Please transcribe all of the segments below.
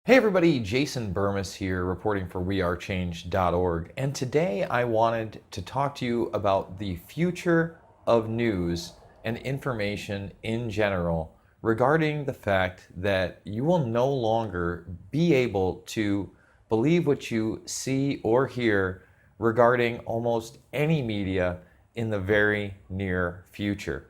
Hey everybody, Jason Burmis here reporting for WeAreChange.org, and today I wanted to talk to you about the future of news and information in general regarding the fact that you will no longer be able to believe what you see or hear regarding almost any media in the very near future.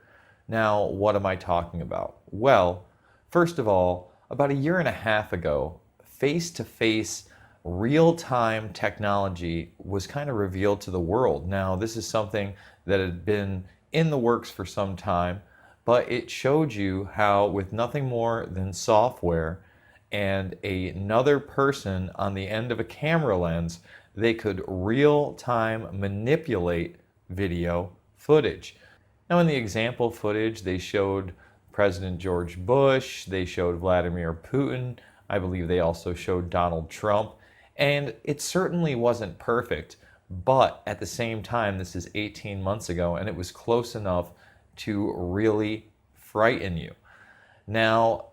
Now, what am I talking about? Well, first of all, about a year and a half ago, face-to-face real-time technology was kind of revealed to the world. Now, this is something that had been in the works for some time, but it showed you how with nothing more than software and another person on the end of a camera lens, they could real-time manipulate video footage. Now, in the example footage, they showed President George Bush, they showed Vladimir Putin, I believe they also showed Donald Trump, and it certainly wasn't perfect, but at the same time, this is 18 months ago, and it was close enough to really frighten you. Now,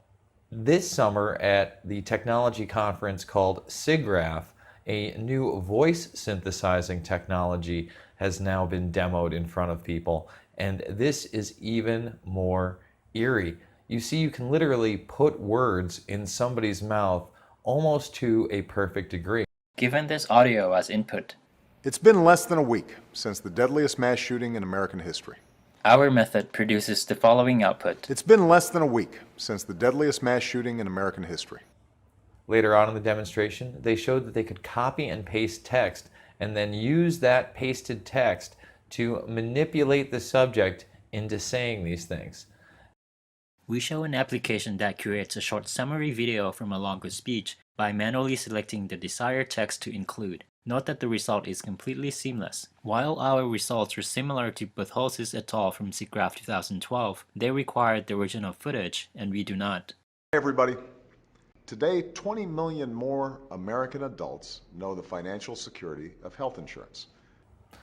this summer at the technology conference called SIGGRAPH, a new voice synthesizing technology has now been demoed in front of people, and this is even more eerie. You see, you can literally put words in somebody's mouth almost to a perfect degree. Given this audio as input, it's been less than a week since the deadliest mass shooting in American history. Our method produces the following output. It's been less than a week since the deadliest mass shooting in American history. Later on in the demonstration, they showed that they could copy and paste text and then use that pasted text to manipulate the subject into saying these things. We show an application that creates a short summary video from a longer speech by manually selecting the desired text to include. Note that the result is completely seamless. While our results were similar to Butholsis et al. From SIGGRAPH 2012, they required the original footage, and we do not. Hey everybody. Today, 20 million more American adults know the financial security of health insurance.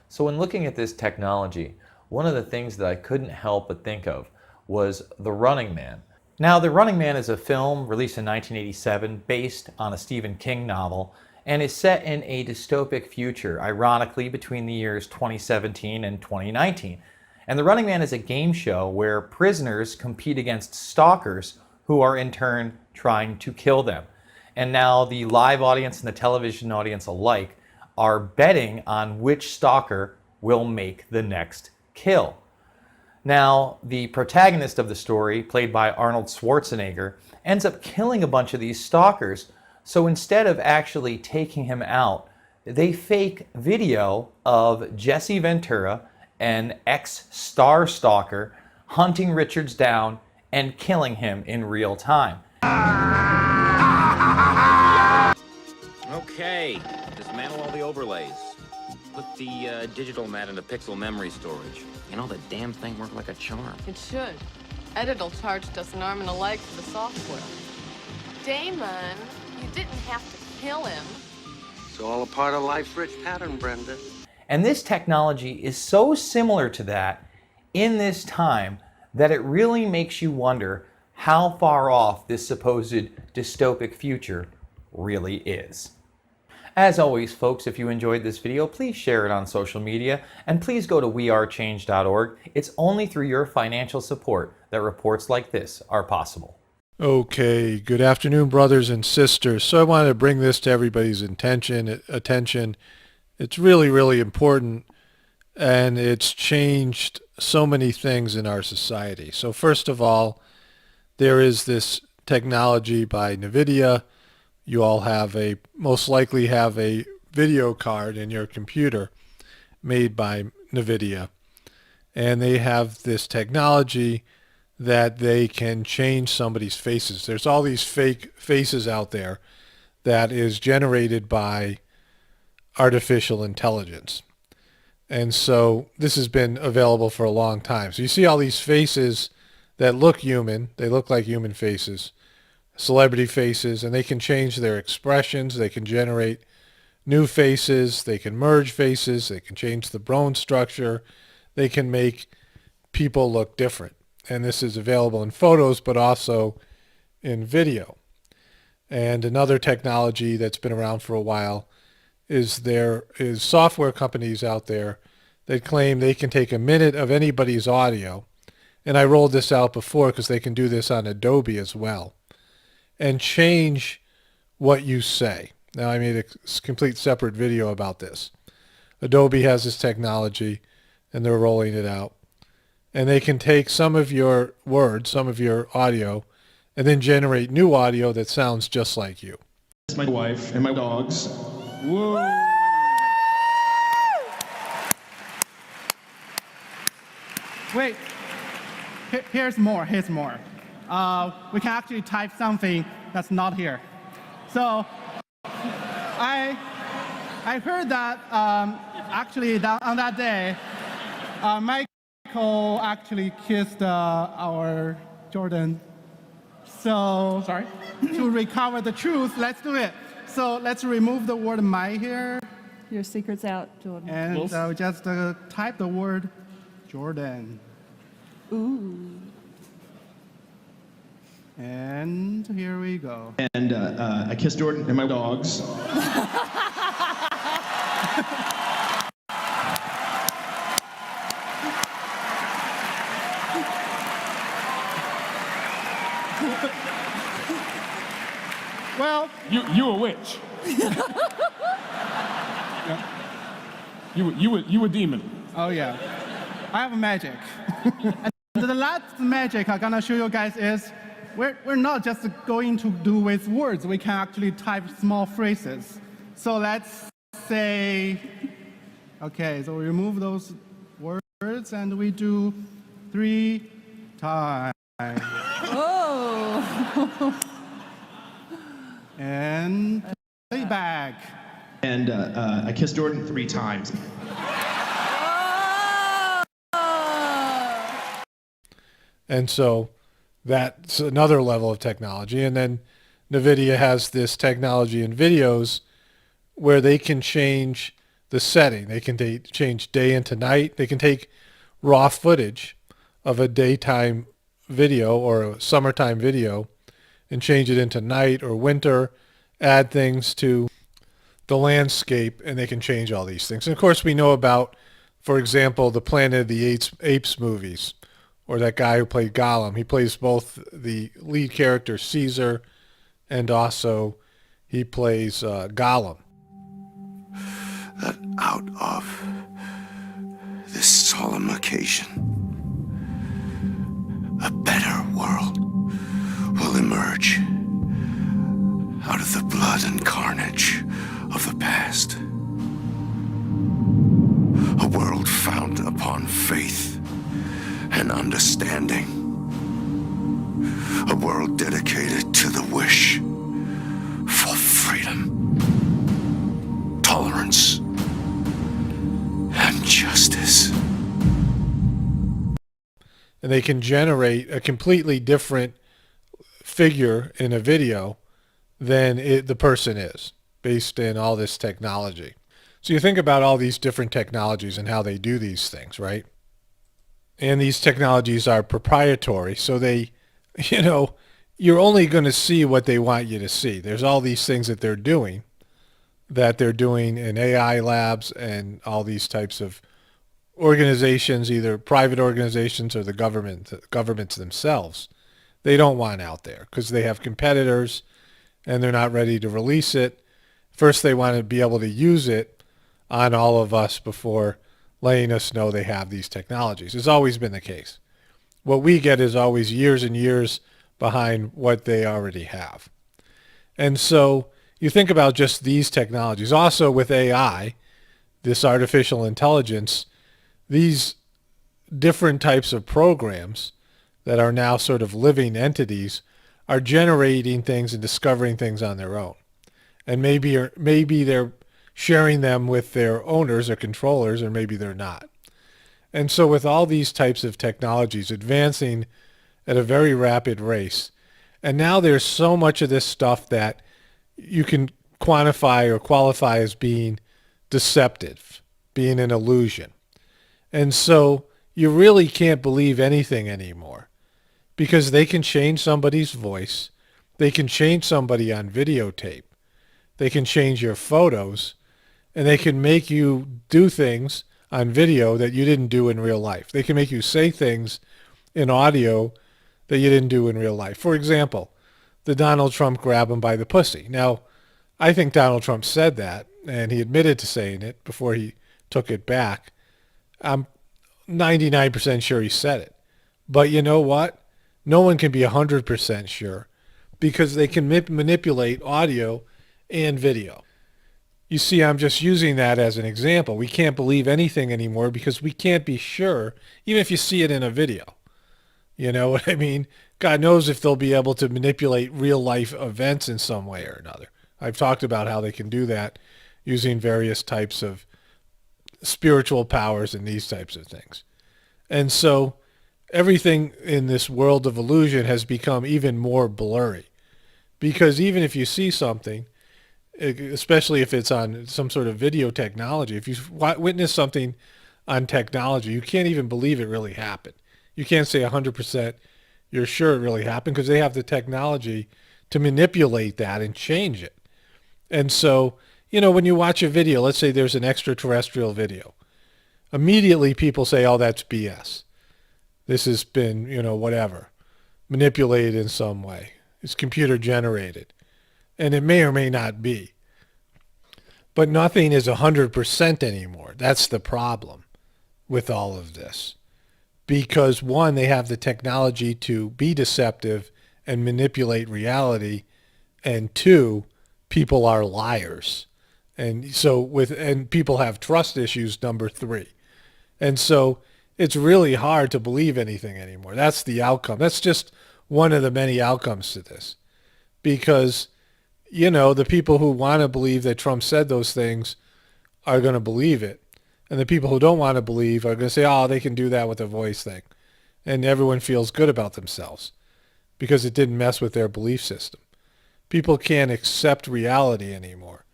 So when looking at this technology, one of the things that I couldn't help but think of was The Running Man. Now, The Running Man is a film released in 1987 based on a Stephen King novel and is set in a dystopic future, ironically between the years 2017 and 2019. And The Running Man is a game show where prisoners compete against stalkers who are in turn trying to kill them. And now the live audience and the television audience alike are betting on which stalker will make the next kill. Now, the protagonist of the story, played by Arnold Schwarzenegger, ends up killing a bunch of these stalkers. So instead of actually taking him out, they fake video of Jesse Ventura, an ex-star stalker, hunting Richards down and killing him in real time. Okay, dismantle all the overlays. Put the digital mat into pixel memory storage. You know, the damn thing worked like a charm. It should. Edit'll charge us an arm and a leg for the software. Damon, you didn't have to kill him. It's all a part of life's rich pattern, Brenda. And this technology is so similar to that in this time that it really makes you wonder how far off this supposed dystopic future really is. As always, folks, if you enjoyed this video, please share it on social media, and please go to WeAreChange.org. It's only through your financial support that reports like this are possible. Okay, good afternoon, brothers and sisters. So I wanted to bring this to everybody's attention. It's really, really important, and it's changed so many things in our society. So first of all, there is this technology by NVIDIA. You all most likely have a video card in your computer made by NVIDIA. And they have this technology that they can change somebody's faces. There's all these fake faces out there that is generated by artificial intelligence. And so this has been available for a long time. So you see all these faces that look human. They look like human faces. Celebrity faces, and they can change their expressions. They can generate new faces. They can merge faces. They can change the bone structure. They can make people look different. And this is available in photos, but also in video. And another technology that's been around for a while is there is software companies out there that claim they can take a minute of anybody's audio, and I rolled this out before because they can do this on Adobe as well, and change what you say. Now, I made a complete separate video about this. Adobe has this technology, and they're rolling it out. And they can take some of your words, some of your audio, and then generate new audio that sounds just like you. It's my wife and my dogs. Whoa! Wait, here's more. We can actually type something that's not here. So I heard that actually on that day, Michael actually kissed our Jordan. So Sorry? to recover the truth, let's do it. So let's remove the word "my" here, Your secret's out, Jordan. and just type the word Jordan. Ooh. And here we go. And I kissed Jordan and my dogs. Well, You a witch. You a demon. oh yeah, I have magic. And the last magic I'm gonna show you guys is we're not just going to do with words. We can actually type small phrases. So let's say, okay, so we remove those words and we do 3 times. Oh. And play back. And I kissed Jordan 3 times. And so that's another level of technology. And then NVIDIA has this technology in videos where they can change the setting. They can change day into night. They can take raw footage of a daytime video or a summertime video and change it into night or winter, add things to the landscape, and they can change all these things. And of course, we know about, for example, the Planet of the Apes movies, or that guy who played Gollum. He plays both the lead character Caesar, and also he plays Gollum. That out of this solemn occasion, a better world will emerge out of the blood and carnage of the past. A world founded upon faith and understanding. A world dedicated to the wish for freedom, tolerance, and justice. And they can generate a completely different figure in a video than the person is, based in all this technology. So you think about all these different technologies and how they do these things, right? And these technologies are proprietary, so they, you're only going to see what they want you to see. There's all these things that they're doing in AI labs and all these types of organizations, either private organizations or the governments themselves. They don't want out there because they have competitors and they're not ready to release it. First, they want to be able to use it on all of us before letting us know they have these technologies. It's always been the case. What we get is always years and years behind what they already have. And so you think about just these technologies. Also with AI, this artificial intelligence, these different types of programs that are now sort of living entities are generating things and discovering things on their own. And maybe they're sharing them with their owners or controllers, or maybe they're not. And so with all these types of technologies advancing at a very rapid rate, and now there's so much of this stuff that you can quantify or qualify as being deceptive, being an illusion. And so you really can't believe anything anymore because they can change somebody's voice. They can change somebody on videotape. They can change your photos, and they can make you do things on video that you didn't do in real life. They can make you say things in audio that you didn't do in real life. For example, the Donald Trump grab him by the pussy. Now, I think Donald Trump said that, and he admitted to saying it before he took it back. I'm 99% sure he said it. But you know what? No one can be 100% sure because they can manipulate audio and video. You see, I'm just using that as an example. We can't believe anything anymore because we can't be sure, even if you see it in a video. You know what I mean? God knows if they'll be able to manipulate real life events in some way or another. I've talked about how they can do that using various types of spiritual powers and these types of things. And so everything in this world of illusion has become even more blurry. Because even if you see something, especially if it's on some sort of video technology, if you witness something on technology, you can't even believe it really happened. You can't say 100% you're sure it really happened because they have the technology to manipulate that and change it. And so, you know, when you watch a video, let's say there's an extraterrestrial video, immediately people say, oh, that's BS. This has been, you know, whatever, manipulated in some way. It's computer generated. And it may or may not be. But nothing is 100% anymore. That's the problem with all of this. Because one, they have the technology to be deceptive and manipulate reality. And two, people are liars. And so and people have trust issues, number three. And so it's really hard to believe anything anymore. That's the outcome. That's just one of the many outcomes to this. Because, you know, the people who want to believe that Trump said those things are going to believe it. And the people who don't want to believe are going to say, oh, they can do that with a voice thing. And everyone feels good about themselves because it didn't mess with their belief system. People can't accept reality anymore.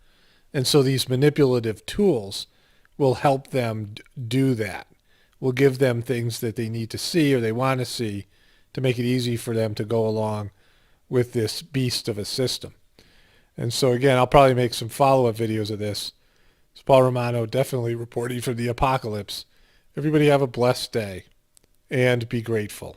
And so these manipulative tools will help them do that. Will give them things that they need to see or they want to see to make it easy for them to go along with this beast of a system. And so again, I'll probably make some follow-up videos of this. It's Paul Romano, definitely reporting from the apocalypse. Everybody have a blessed day and be grateful.